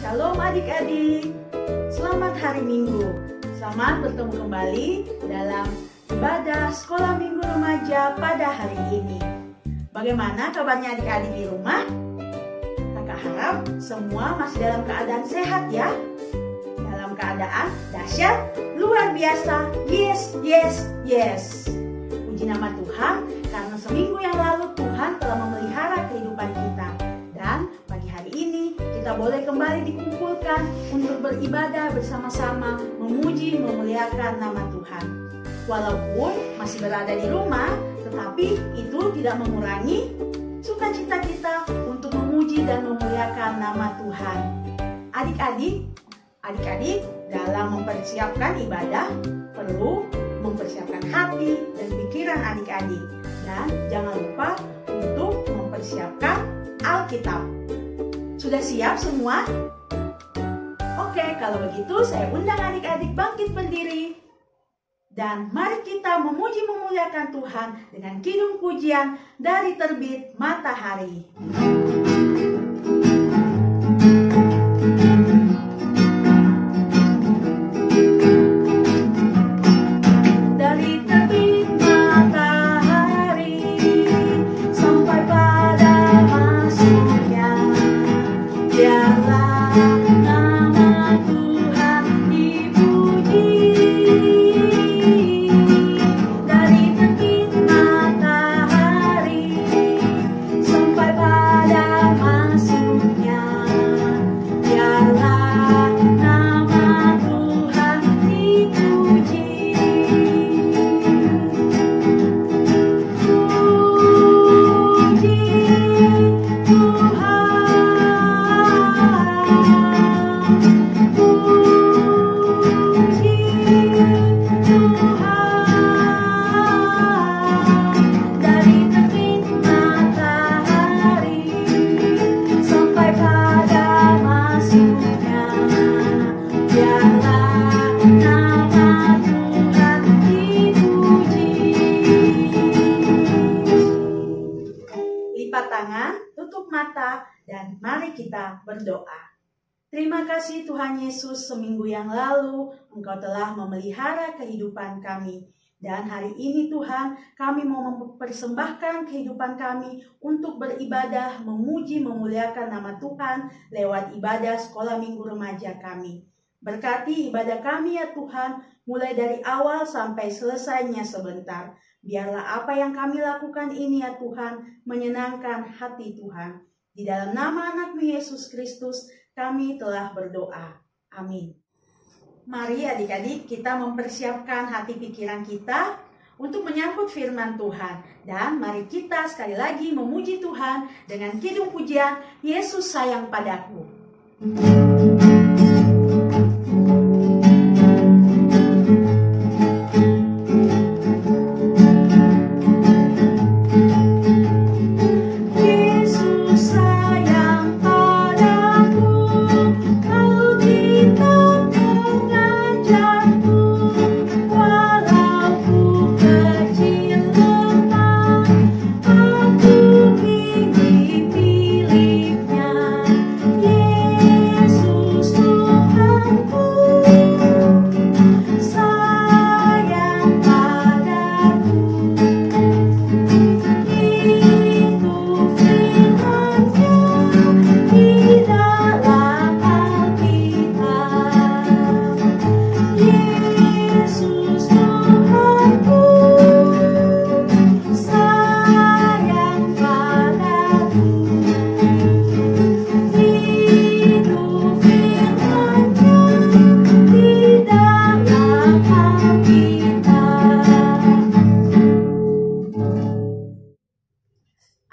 Shalom adik-adik, selamat hari Minggu. Selamat bertemu kembali dalam ibadah sekolah minggu remaja pada hari ini. Bagaimana kabarnya adik-adik di rumah? Kakak harap semua masih dalam keadaan sehat ya. Dalam keadaan dahsyat, luar biasa, yes, yes, yes. Puji nama Tuhan, karena seminggu yang lalu Tuhan telah memelihara kehidupan kita. Dan pagi hari ini kita boleh kembali dikumpulkan untuk beribadah bersama-sama, memuji, memuliakan nama Tuhan. Walaupun masih berada di rumah, tetapi itu tidak mengurangi sukacita kita untuk memuji dan memuliakan nama Tuhan. Adik-adik dalam mempersiapkan ibadah perlu mempersiapkan hati dan pikiran adik-adik. Dan jangan lupa untuk mempersiapkan Alkitab. Sudah siap semua? Oke, kalau begitu saya undang adik-adik bangkit berdiri. Dan mari kita memuji memuliakan Tuhan dengan kidung pujian dari terbit matahari. Dan mari kita berdoa. Terima kasih Tuhan Yesus, seminggu yang lalu Engkau telah memelihara kehidupan kami. Dan hari ini Tuhan, kami mau mempersembahkan kehidupan kami untuk beribadah, memuji, memuliakan nama Tuhan lewat ibadah sekolah minggu remaja kami. Berkati ibadah kami ya Tuhan, mulai dari awal sampai selesainya sebentar. Biarlah apa yang kami lakukan ini ya Tuhan, menyenangkan hati Tuhan. Di dalam nama anak-Mu Yesus Kristus, kami telah berdoa. Amin. Mari adik-adik kita mempersiapkan hati pikiran kita untuk menyambut firman Tuhan. Dan mari kita sekali lagi memuji Tuhan dengan kidung pujian, Yesus sayang padaku.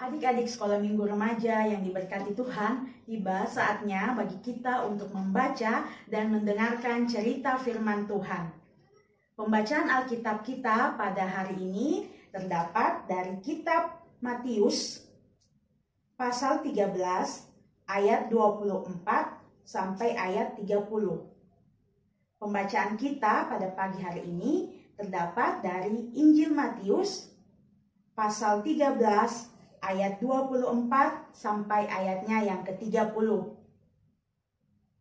Adik-adik sekolah minggu remaja yang diberkati Tuhan, tiba saatnya bagi kita untuk membaca dan mendengarkan cerita firman Tuhan. Pembacaan Alkitab kita pada hari ini terdapat dari kitab Matius pasal 13 ayat 24 sampai ayat 30. Pembacaan kita pada pagi hari ini terdapat dari Injil Matius pasal 13 ayat 24 sampai ayatnya yang ke-30.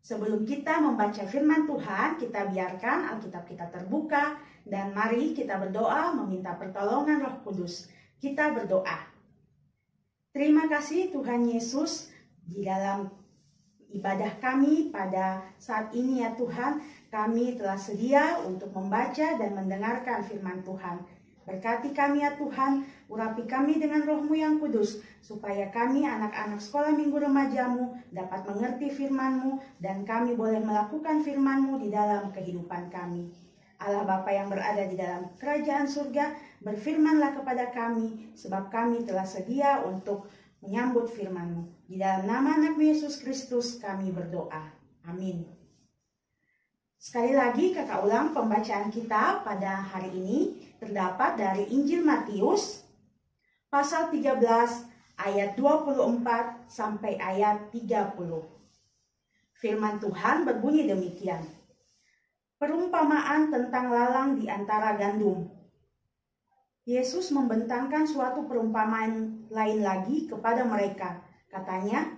Sebelum kita membaca firman Tuhan, kita biarkan Alkitab kita terbuka dan mari kita berdoa meminta pertolongan Roh Kudus. Kita berdoa. Terima kasih Tuhan Yesus, di dalam ibadah kami pada saat ini ya Tuhan, kami telah sedia untuk membaca dan mendengarkan firman Tuhan. Berkati kami ya Tuhan, urapi kami dengan Roh-Mu yang kudus, supaya kami anak-anak sekolah minggu remaja-Mu dapat mengerti firman-Mu dan kami boleh melakukan firman-Mu di dalam kehidupan kami. Allah Bapa yang berada di dalam kerajaan surga, berfirmanlah kepada kami, sebab kami telah sedia untuk menyambut firman-Mu. Di dalam nama anak-Mu Yesus Kristus kami berdoa. Amin. Sekali lagi kakak ulang pembacaan kita pada hari ini terdapat dari Injil Matius pasal 13 ayat 24 sampai ayat 30. Firman Tuhan berbunyi demikian. Perumpamaan tentang lalang di antara gandum. Yesus membentangkan suatu perumpamaan lain lagi kepada mereka. Katanya,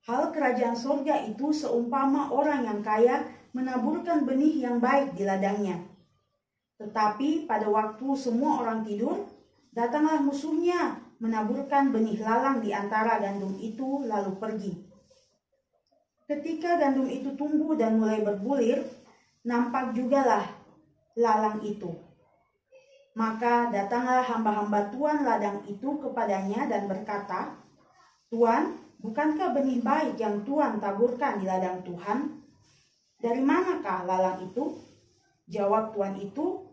hal kerajaan surga itu seumpama orang yang kaya menaburkan benih yang baik di ladangnya. Tetapi pada waktu semua orang tidur, datanglah musuhnya menaburkan benih lalang di antara gandum itu lalu pergi. Ketika gandum itu tumbuh dan mulai berbulir, nampak jugalah lalang itu. Maka datanglah hamba-hamba tuan ladang itu kepadanya dan berkata, Tuan, bukankah benih baik yang Tuan taburkan di ladang Tuhan? Dari manakah lalang itu? Jawab tuan itu,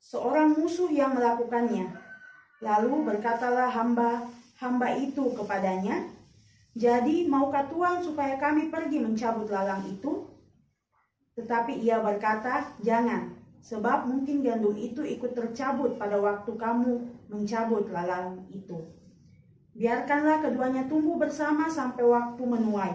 seorang musuh yang melakukannya. Lalu berkatalah hamba itu kepadanya, jadi maukah Tuan supaya kami pergi mencabut lalang itu? Tetapi ia berkata, jangan, sebab mungkin gandum itu ikut tercabut pada waktu kamu mencabut lalang itu. Biarkanlah keduanya tumbuh bersama sampai waktu menuai.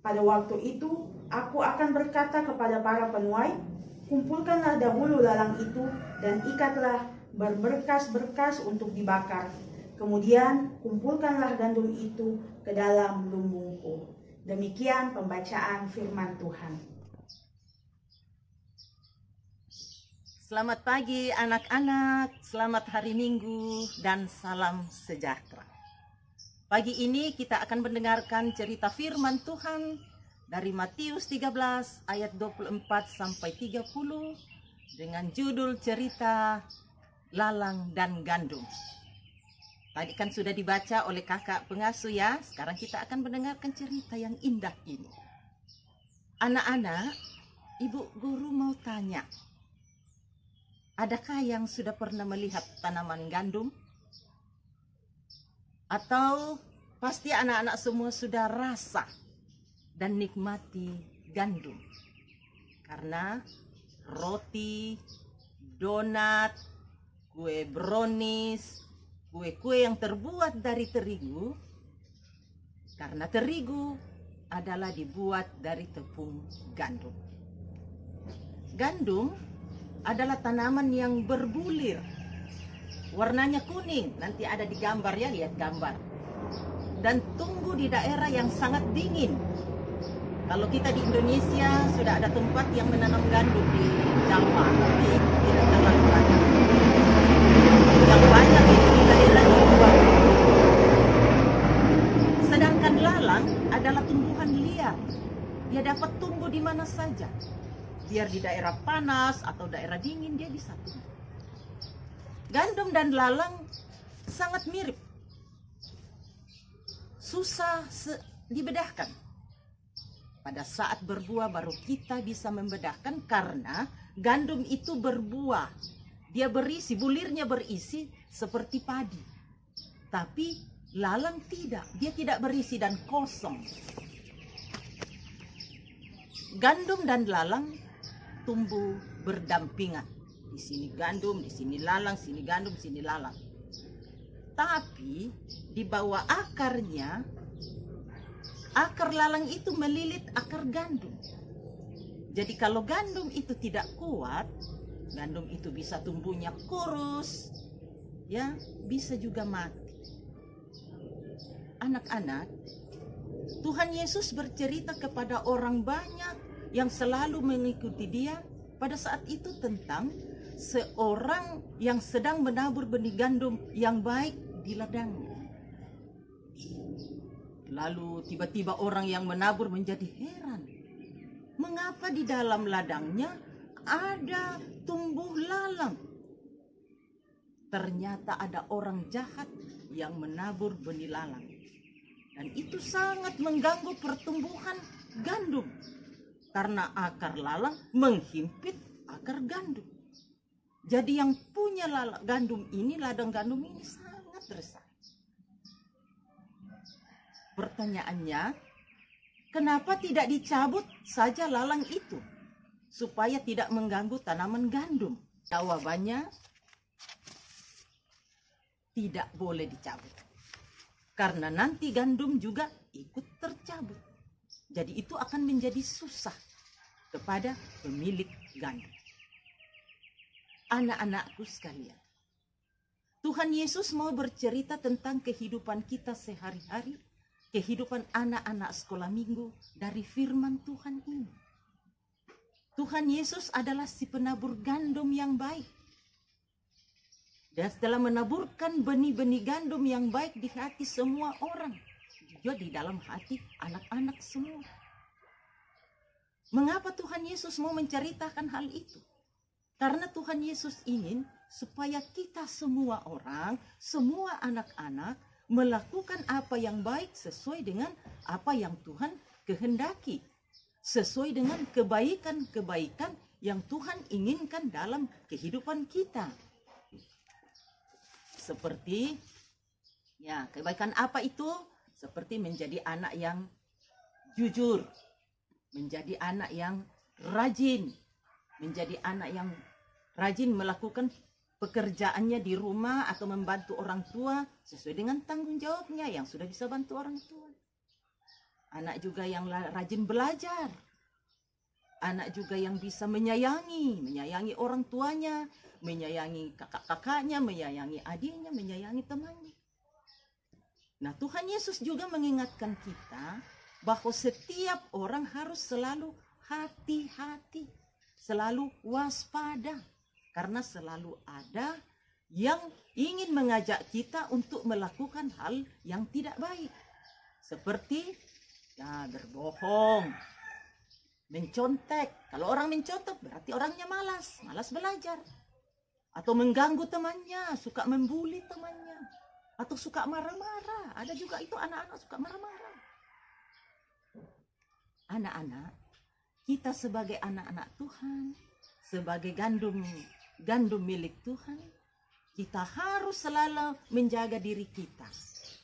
Pada waktu itu, aku akan berkata kepada para penuai, kumpulkanlah dahulu lalang itu dan ikatlah berberkas-berkas untuk dibakar. Kemudian kumpulkanlah gandum itu ke dalam lumbungku. Demikian pembacaan firman Tuhan. Selamat pagi anak-anak, selamat hari Minggu dan salam sejahtera. Pagi ini kita akan mendengarkan cerita firman Tuhan dari Matius 13 ayat 24 sampai 30 dengan judul cerita lalang dan gandum. Tadi kan sudah dibaca oleh kakak pengasuh ya, sekarang kita akan mendengarkan cerita yang indah ini. Anak-anak, ibu guru mau tanya, adakah yang sudah pernah melihat tanaman gandum? Atau pasti anak-anak semua sudah rasa dan nikmati gandum? Karena roti, donat, kue brownies, kue-kue yang terbuat dari terigu, karena terigu adalah dibuat dari tepung gandum. Gandum adalah tanaman yang berbulir, warnanya kuning, nanti ada di gambar ya, lihat gambar, dan tumbuh di daerah yang sangat dingin. Kalau kita di Indonesia sudah ada tempat yang menanam gandum di Jawa, tapi tidak terlalu banyak. Yang banyak itu di daerah Jawa. Sedangkan lalang adalah tumbuhan liar. Dia dapat tumbuh di mana saja. Biar di daerah panas atau daerah dingin dia bisa tumbuh. Gandum dan lalang sangat mirip. Susah dibedakan. Pada saat berbuah baru kita bisa membedakan karena gandum itu berbuah. Dia berisi, bulirnya berisi seperti padi. Tapi lalang tidak, dia tidak berisi dan kosong. Gandum dan lalang tumbuh berdampingan. Di sini gandum, di sini lalang, sini gandum, sini lalang. Tapi di bawah akarnya, akar lalang itu melilit akar gandum. Jadi kalau gandum itu tidak kuat, gandum itu bisa tumbuhnya kurus, ya, bisa juga mati. Anak-anak, Tuhan Yesus bercerita kepada orang banyak yang selalu mengikuti dia pada saat itu tentang seorang yang sedang menabur benih gandum yang baik di ladangnya. Lalu tiba-tiba orang yang menabur menjadi heran. Mengapa di dalam ladangnya ada tumbuh lalang? Ternyata ada orang jahat yang menabur benih lalang. Dan itu sangat mengganggu pertumbuhan gandum. Karena akar lalang menghimpit akar gandum. Jadi yang punya ladang gandum ini sangat resah. Pertanyaannya, kenapa tidak dicabut saja lalang itu supaya tidak mengganggu tanaman gandum? Jawabannya, tidak boleh dicabut. Karena nanti gandum juga ikut tercabut. Jadi itu akan menjadi susah kepada pemilik gandum. Anak-anakku sekalian, Tuhan Yesus mau bercerita tentang kehidupan kita sehari-hari, kehidupan anak-anak sekolah minggu dari firman Tuhan ini. Tuhan Yesus adalah si penabur gandum yang baik. Dan setelah menaburkan benih-benih gandum yang baik di hati semua orang, juga di dalam hati anak-anak semua. Mengapa Tuhan Yesus mau menceritakan hal itu? Karena Tuhan Yesus ingin supaya kita semua orang, semua anak-anak melakukan apa yang baik sesuai dengan apa yang Tuhan kehendaki. Sesuai dengan kebaikan-kebaikan yang Tuhan inginkan dalam kehidupan kita. Seperti, ya, kebaikan apa itu? Seperti menjadi anak yang jujur, menjadi anak yang rajin, menjadi anak yang rajin melakukan pekerjaannya di rumah atau membantu orang tua sesuai dengan tanggung jawabnya yang sudah bisa bantu orang tua. Anak juga yang rajin belajar. Anak juga yang bisa menyayangi orang tuanya, menyayangi kakak-kakaknya, menyayangi adiknya, menyayangi temannya. Nah, Tuhan Yesus juga mengingatkan kita bahwa setiap orang harus selalu hati-hati, selalu waspada. Karena selalu ada yang ingin mengajak kita untuk melakukan hal yang tidak baik. Seperti ya, berbohong, mencontek. Kalau orang mencontek berarti orangnya malas belajar. Atau mengganggu temannya, suka membuli temannya. Atau suka marah-marah. Ada juga itu anak-anak suka marah-marah. Anak-anak, kita sebagai anak-anak Tuhan, sebagai gandum milik Tuhan, kita harus selalu menjaga diri kita.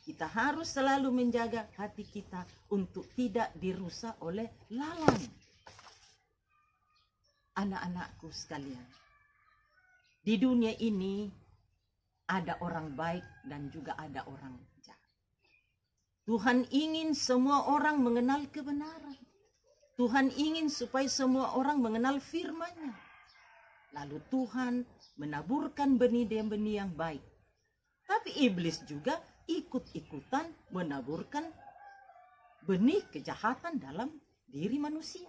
Kita harus selalu menjaga hati kita untuk tidak dirusak oleh lalang. Anak-anakku sekalian, di dunia ini ada orang baik dan juga ada orang jahat. Tuhan ingin semua orang mengenal kebenaran. Tuhan ingin supaya semua orang mengenal firman-Nya. Lalu Tuhan menaburkan benih-benih yang baik. Tapi iblis juga ikut-ikutan menaburkan benih kejahatan dalam diri manusia.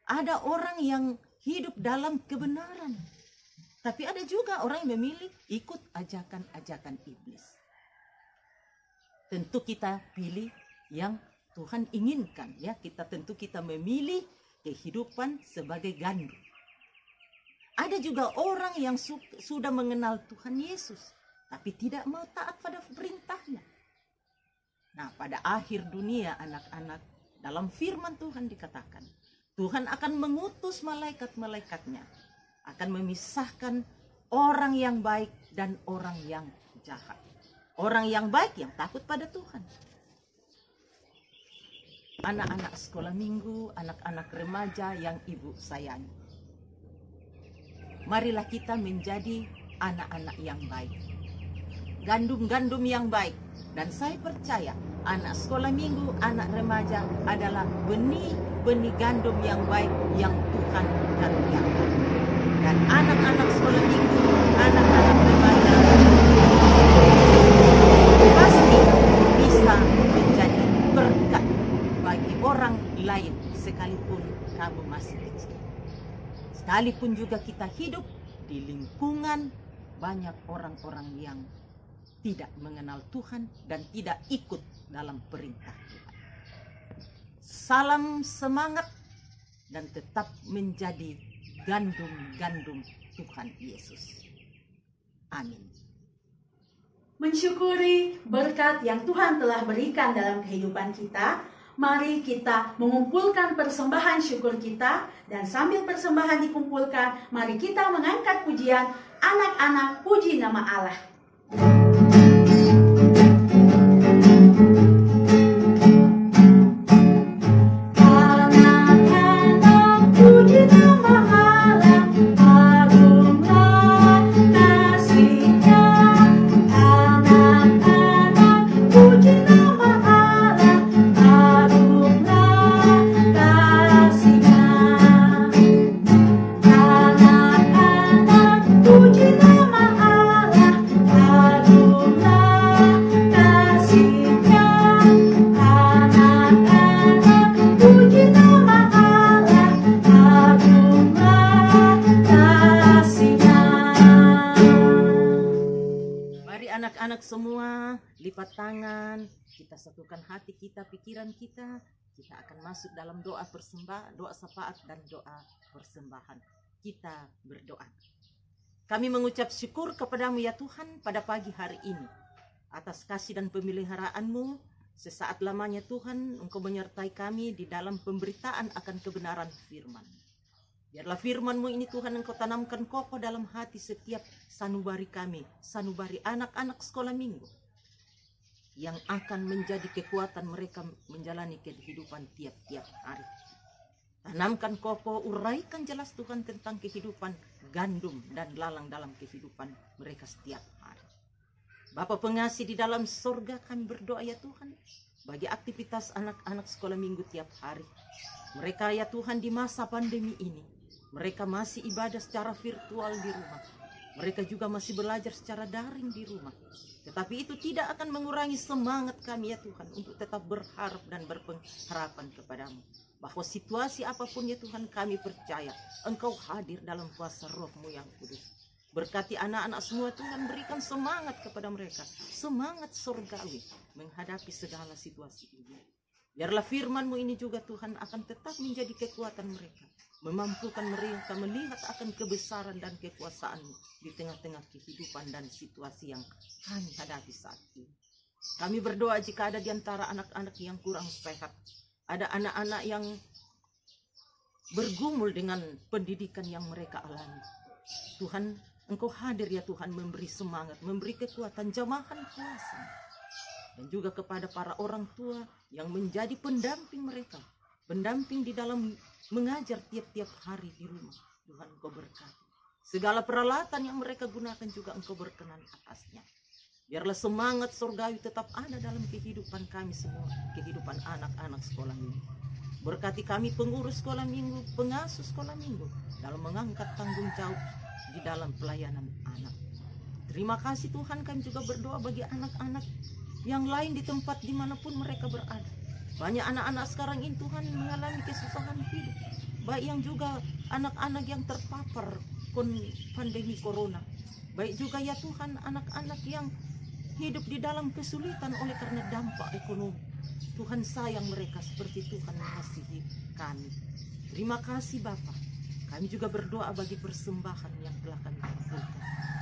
Ada orang yang hidup dalam kebenaran. Tapi ada juga orang yang memilih ikut ajakan-ajakan iblis. Tentu kita pilih yang Tuhan inginkan, ya. Kita memilih kehidupan sebagai gandum. Ada juga orang yang sudah mengenal Tuhan Yesus, tapi tidak mau taat pada perintahnya. Nah, pada akhir dunia anak-anak, dalam firman Tuhan dikatakan, Tuhan akan mengutus malaikat-malaikatnya, akan memisahkan orang yang baik dan orang yang jahat. Orang yang baik yang takut pada Tuhan. Anak-anak sekolah minggu, anak-anak remaja yang ibu sayangi. Marilah kita menjadi anak-anak yang baik. Gandum-gandum yang baik. Dan saya percaya anak sekolah minggu, anak remaja adalah benih-benih gandum yang baik yang Tuhan karuniakan. Dan anak-anak sekolah minggu, anak-anak remaja pasti bisa menjadi kamu masih kecil. Sekalipun juga kita hidup di lingkungan banyak orang-orang yang tidak mengenal Tuhan dan tidak ikut dalam perintah Tuhan. Salam semangat dan tetap menjadi gandum-gandum Tuhan Yesus. Amin. Mensyukuri berkat yang Tuhan telah berikan dalam kehidupan kita, mari kita mengumpulkan persembahan syukur kita, dan sambil persembahan dikumpulkan, mari kita mengangkat pujian anak-anak puji nama Allah. Anak-anak semua, lipat tangan, kita satukan hati kita, pikiran kita akan masuk dalam doa persembahan, doa syafaat dan doa persembahan. Kita berdoa. Kami mengucap syukur kepadamu ya Tuhan pada pagi hari ini, atas kasih dan pemeliharaanmu. Sesaat lamanya Tuhan, Engkau menyertai kami di dalam pemberitaan akan kebenaran firman. Biarlah firman-Mu ini Tuhan Engkau tanamkan kokoh dalam hati setiap sanubari kami, sanubari anak-anak sekolah minggu, yang akan menjadi kekuatan mereka menjalani kehidupan tiap-tiap hari. Tanamkan kokoh, uraikan jelas Tuhan tentang kehidupan gandum dan lalang dalam kehidupan mereka setiap hari. Bapa pengasih di dalam sorga, kami berdoa ya Tuhan, bagi aktivitas anak-anak sekolah minggu tiap hari. Mereka ya Tuhan di masa pandemi ini, mereka masih ibadah secara virtual di rumah. Mereka juga masih belajar secara daring di rumah. Tetapi itu tidak akan mengurangi semangat kami ya Tuhan untuk tetap berharap dan berpengharapan kepadamu. Bahwa situasi apapun ya Tuhan, kami percaya Engkau hadir dalam kuasa Roh-Mu yang kudus. Berkati anak-anak semua Tuhan, berikan semangat kepada mereka. Semangat surgawi menghadapi segala situasi ini. Biarlah firman-Mu ini juga Tuhan akan tetap menjadi kekuatan mereka, memampukan mereka melihat akan kebesaran dan kekuasaan-Mu di tengah-tengah kehidupan dan situasi yang kami hadapi saat ini. Kami berdoa jika ada di antara anak-anak yang kurang sehat, ada anak-anak yang bergumul dengan pendidikan yang mereka alami. Tuhan, Engkau hadir ya Tuhan, memberi semangat, memberi kekuatan, jamahan kuasa. Dan juga kepada para orang tua yang menjadi pendamping mereka, pendamping di dalam mengajar tiap-tiap hari di rumah. Tuhan Engkau berkati. Segala peralatan yang mereka gunakan juga Engkau berkenan atasnya. Biarlah semangat surgawi tetap ada dalam kehidupan kami semua, kehidupan anak-anak sekolah minggu. Berkati kami pengurus sekolah minggu, pengasuh sekolah minggu, dalam mengangkat tanggung jawab di dalam pelayanan anak. Terima kasih Tuhan, kami juga berdoa bagi anak-anak yang lain di tempat dimanapun mereka berada. Banyak anak-anak sekarang ini Tuhan mengalami kesusahan hidup, baik yang juga anak-anak yang terpapar pandemi corona, baik juga ya Tuhan anak-anak yang hidup di dalam kesulitan oleh karena dampak ekonomi. Tuhan sayang mereka seperti Tuhan mengasihi kami. Terima kasih Bapa. Kami juga berdoa bagi persembahan yang telah kami kumpulkan.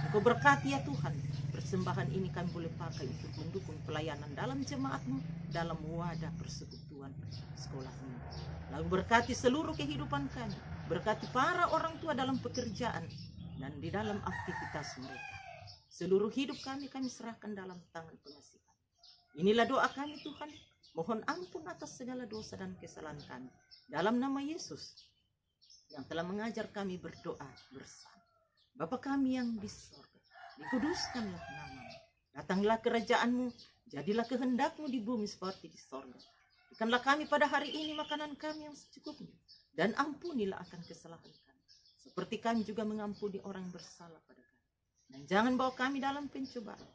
Engkau berkati ya Tuhan, persembahan ini kami boleh pakai untuk mendukung pelayanan dalam jemaat-Mu, dalam wadah persekutuan sekolah ini. Lalu berkati seluruh kehidupan kami, berkati para orang tua dalam pekerjaan dan di dalam aktivitas mereka. Seluruh hidup kami serahkan dalam tangan pengasihan. Inilah doa kami Tuhan, mohon ampun atas segala dosa dan kesalahan kami. Dalam nama Yesus yang telah mengajar kami berdoa bersama. Bapa kami yang di surga, dikuduskanlah nama-Mu. Datanglah kerajaan-Mu, jadilah kehendak-Mu di bumi seperti di surga. Berikanlah kami pada hari ini makanan kami yang secukupnya, dan ampunilah akan kesalahan kami, seperti kami juga mengampuni orang yang bersalah pada kami. Dan jangan bawa kami dalam pencobaan,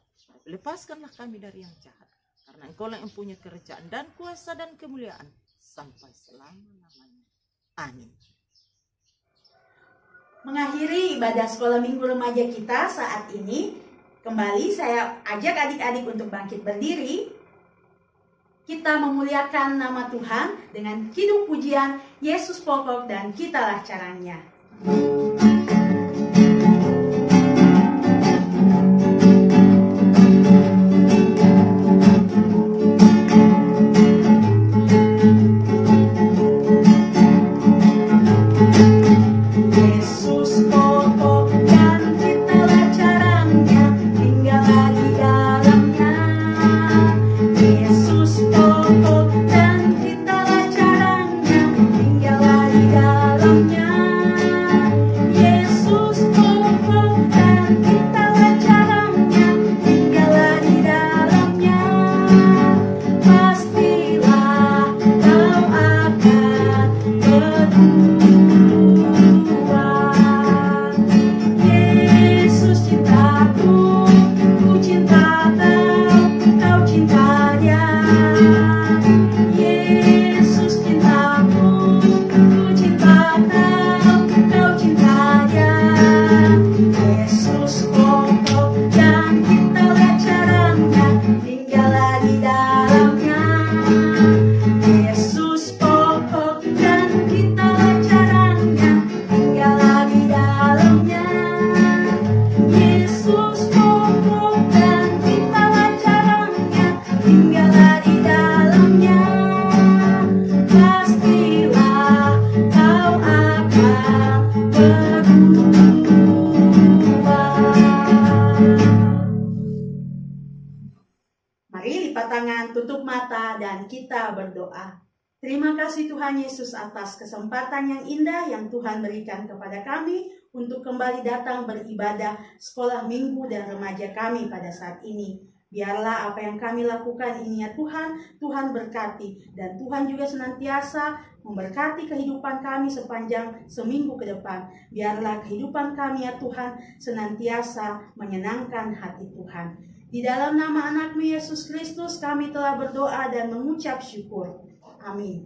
lepaskanlah kami dari yang jahat, karena Engkau yang mempunyai kerajaan dan kuasa dan kemuliaan sampai selama-lamanya. Amin. Mengakhiri ibadah sekolah minggu remaja kita saat ini, kembali saya ajak adik-adik untuk bangkit berdiri. Kita memuliakan nama Tuhan dengan kidung pujian Yesus pokok dan kitalah caranya. Tutup mata dan kita berdoa. Terima kasih Tuhan Yesus atas kesempatan yang indah yang Tuhan berikan kepada kami untuk kembali datang beribadah sekolah minggu dan remaja kami pada saat ini. Biarlah apa yang kami lakukan ini ya Tuhan, Tuhan berkati. Dan Tuhan juga senantiasa memberkati kehidupan kami sepanjang seminggu ke depan. Biarlah kehidupan kami ya Tuhan senantiasa menyenangkan hati Tuhan. Di dalam nama anak-Mu Yesus Kristus kami telah berdoa dan mengucap syukur. Amin.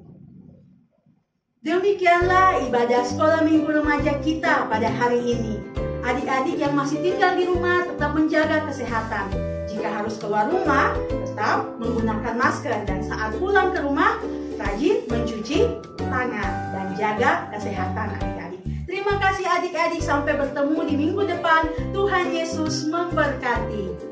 Demikianlah ibadah sekolah minggu remaja kita pada hari ini. Adik-adik yang masih tinggal di rumah tetap menjaga kesehatan. Jika harus keluar rumah, tetap menggunakan masker. Dan saat pulang ke rumah, rajin mencuci tangan dan jaga kesehatan adik-adik. Terima kasih adik-adik, sampai bertemu di minggu depan. Tuhan Yesus memberkati.